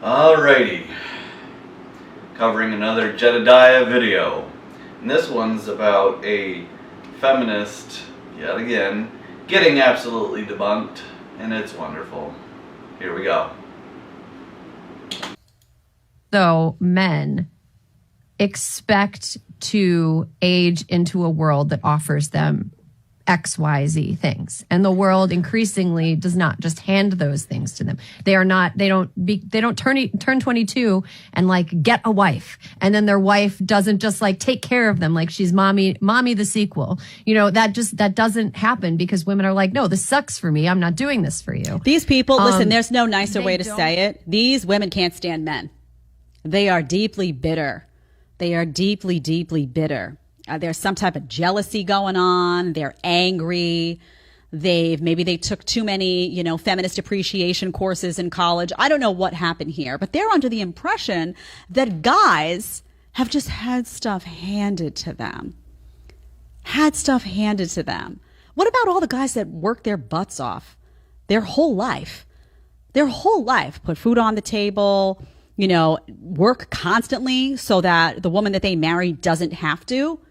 Alrighty, covering another Jedediah video. And this one's about a feminist, yet again, getting absolutely debunked, and it's wonderful. Here we go. So men expect to age into a world that offers them XYZ things. And the world increasingly does not just hand those things to them. They don't turn 22 and like get a wife. And then their wife doesn't just like take care of them like she's mommy the sequel. You know, that doesn't happen because women are like, no, this sucks for me. I'm not doing this for you. These people, listen, there's no nicer way to say it. These women can't stand men. They are deeply bitter. They are deeply, deeply bitter. There's some type of jealousy going on. They're angry. Maybe they took too many, feminist appreciation courses in college. I don't know what happened here, but they're under the impression that guys have just had stuff handed to them. What about all the guys that work their butts off their whole life? Put food on the table, work constantly so that the woman that they marry doesn't have to,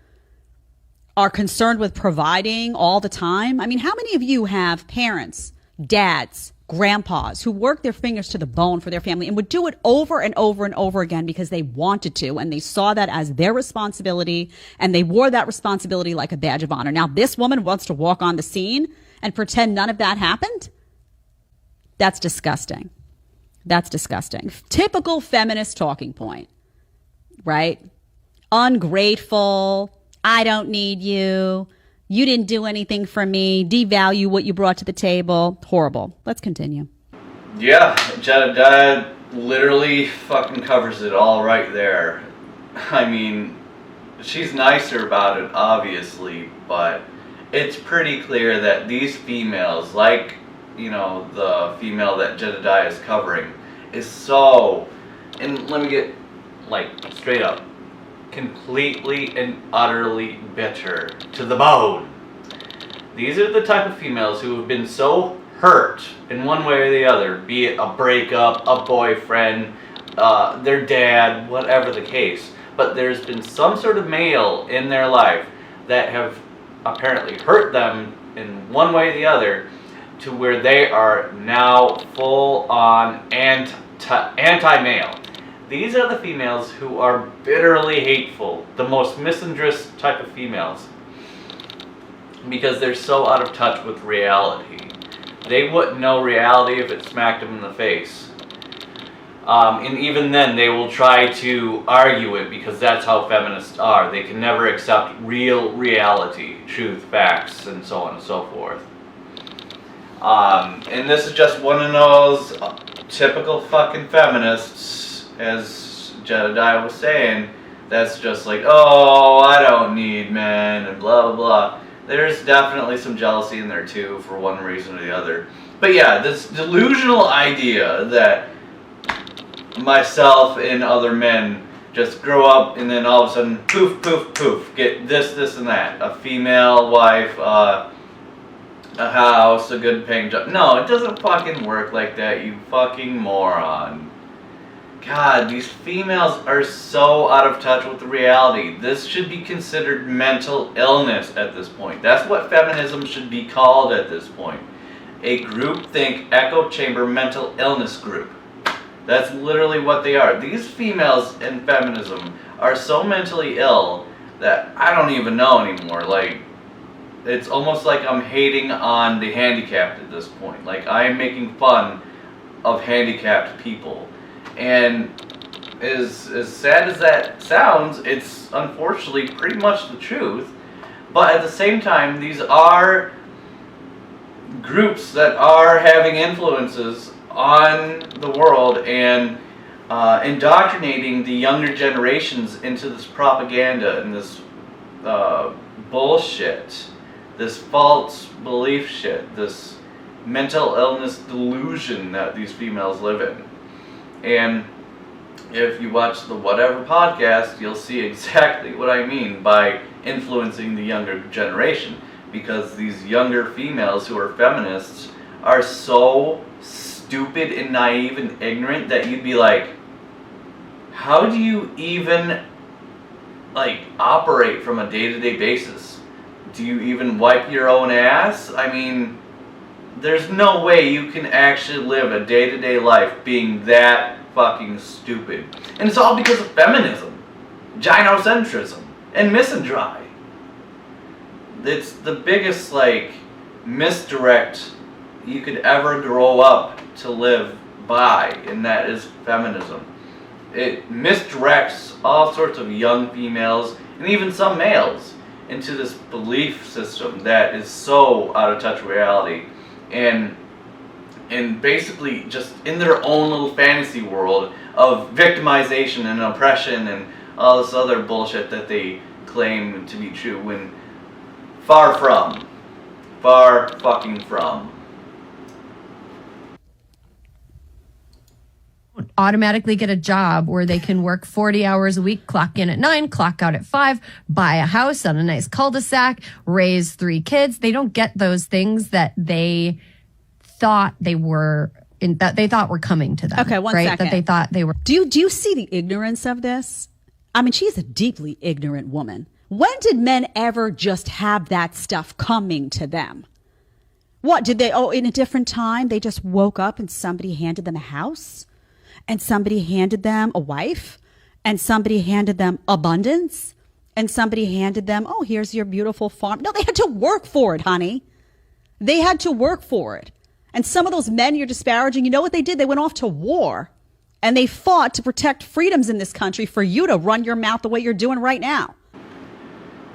are concerned with providing all the time. I mean, how many of you have parents, dads, grandpas who work their fingers to the bone for their family and would do it over and over and over again because they wanted to and they saw that as their responsibility and they wore that responsibility like a badge of honor? Now, this woman wants to walk on the scene and pretend none of that happened? That's disgusting. Typical feminist talking point, right? Ungrateful. I don't need you. You didn't do anything for me. Devalue what you brought to the table. Horrible. Let's continue. Yeah, Jedediah literally fucking covers it all right there. I mean, she's nicer about it, obviously, but it's pretty clear that these females, like, the female that Jedediah is covering, is so, and let me get, straight up, completely and utterly bitter to the bone. These are the type of females who have been so hurt in one way or the other, be it a breakup, a boyfriend, their dad, whatever the case. But there's been some sort of male in their life that have apparently hurt them in one way or the other to where they are now full on anti-male. These are the females who are bitterly hateful, the most misandrist type of females, because they're so out of touch with reality. They wouldn't know reality if it smacked them in the face. And even then, they will try to argue it because that's how feminists are. They can never accept real reality, truth, facts, and so on and so forth. And this is just one of those typical fucking feminists, as Jedediah was saying, that's just like, oh, I don't need men, and blah, blah, blah. There's definitely some jealousy in there, too, for one reason or the other. But yeah, this delusional idea that myself and other men just grow up and then all of a sudden, poof, poof, poof, get this, and that. A female wife, a house, a good paying job. No, it doesn't fucking work like that, you fucking moron. God, these females are so out of touch with the reality. This should be considered mental illness at this point. That's what feminism should be called at this point. A groupthink, echo chamber mental illness group. That's literally what they are. These females in feminism are so mentally ill that I don't even know anymore. It's almost like I'm hating on the handicapped at this point. I am making fun of handicapped people. And as sad as that sounds, it's unfortunately pretty much the truth. But at the same time, these are groups that are having influences on the world and indoctrinating the younger generations into this propaganda and this bullshit, this false belief shit, this mental illness delusion that these females live in. And if you watch the Whatever podcast, you'll see exactly what I mean by influencing the younger generation. Because these younger females who are feminists are so stupid and naive and ignorant that you'd be like, how do you even like operate from a day-to-day basis? Do you even wipe your own ass? I mean, there's no way you can actually live a day-to-day life being that fucking stupid. And it's all because of feminism, gynocentrism, and misandry. It's the biggest like misdirect you could ever grow up to live by, and that is feminism. It misdirects all sorts of young females and even some males into this belief system that is so out of touch with reality, and basically just in their own little fantasy world of victimization and oppression and all this other bullshit that they claim to be true, when far fucking from. Automatically get a job where they can work 40 hours a week, clock in at 9, clock out at 5, buy a house on a nice cul-de-sac, raise 3 kids. They don't get those things that they thought were coming to them. Okay, one second. That they thought they were. Do you see the ignorance of this? I mean, she's a deeply ignorant woman. When did men ever just have that stuff coming to them? What did they? Oh, in a different time, they just woke up and somebody handed them a house, and somebody handed them a wife, and somebody handed them abundance, and somebody handed them, oh, here's your beautiful farm. No, they had to work for it, honey. They had to work for it. And some of those men you're disparaging, you know what they did? They went off to war, and they fought to protect freedoms in this country for you to run your mouth the way you're doing right now.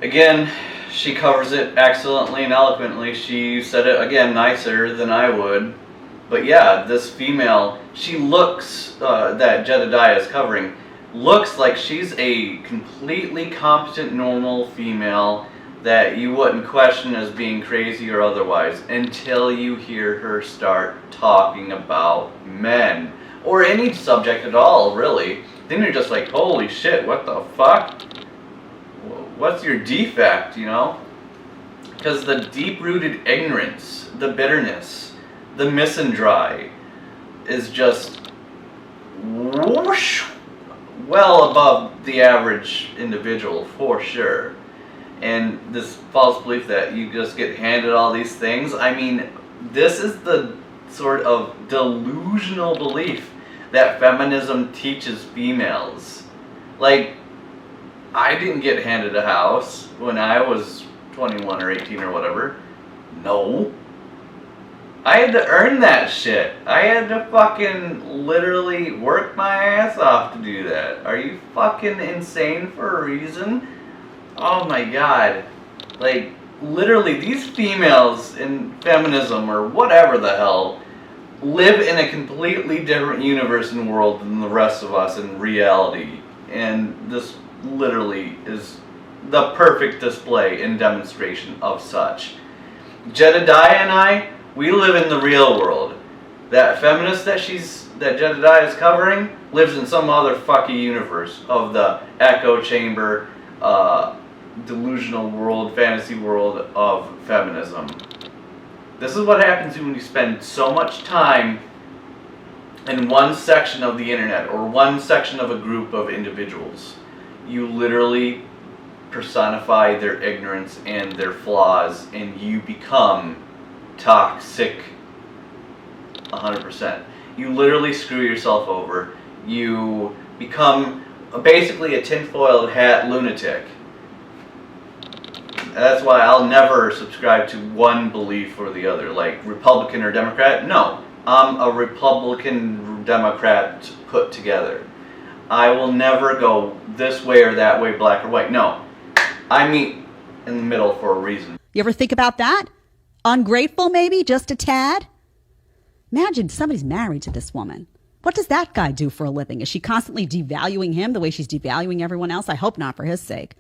Again, she covers it excellently and eloquently. She said it, again, nicer than I would. But yeah, this female, she looks, that Jedediah is covering, looks like she's a completely competent, normal female that you wouldn't question as being crazy or otherwise until you hear her start talking about men. Or any subject at all, really. Then you're just like, holy shit, what the fuck? What's your defect, you know? Because the deep-rooted ignorance, the bitterness, the misandry is just whoosh, well above the average individual, for sure. And this false belief that you just get handed all these things, I mean, this is the sort of delusional belief that feminism teaches females. Like, I didn't get handed a house when I was 21 or 18 or whatever. No. I had to earn that shit. I had to fucking literally work my ass off to do that. Are you fucking insane for a reason? Oh my god. Like, literally, these females in feminism or whatever the hell live in a completely different universe and world than the rest of us in reality. And this literally is the perfect display and demonstration of such. Jedediah and I, we live in the real world. That feminist that Jedediah is covering lives in some other fucking universe of the echo chamber, delusional world, fantasy world of feminism. This is what happens when you spend so much time in one section of the internet or one section of a group of individuals. You literally personify their ignorance and their flaws, and you become toxic 100%. You literally screw yourself over. You become basically a tinfoil hat lunatic. That's why I'll never subscribe to one belief or the other, like Republican or Democrat. No, I'm a Republican Democrat put together. I will never go this way or that way, black or white. No, I meet in the middle for a reason. You ever think about that? Ungrateful, maybe, just a tad? Imagine somebody's married to this woman. What does that guy do for a living? Is she constantly devaluing him the way she's devaluing everyone else? I hope not, for his sake.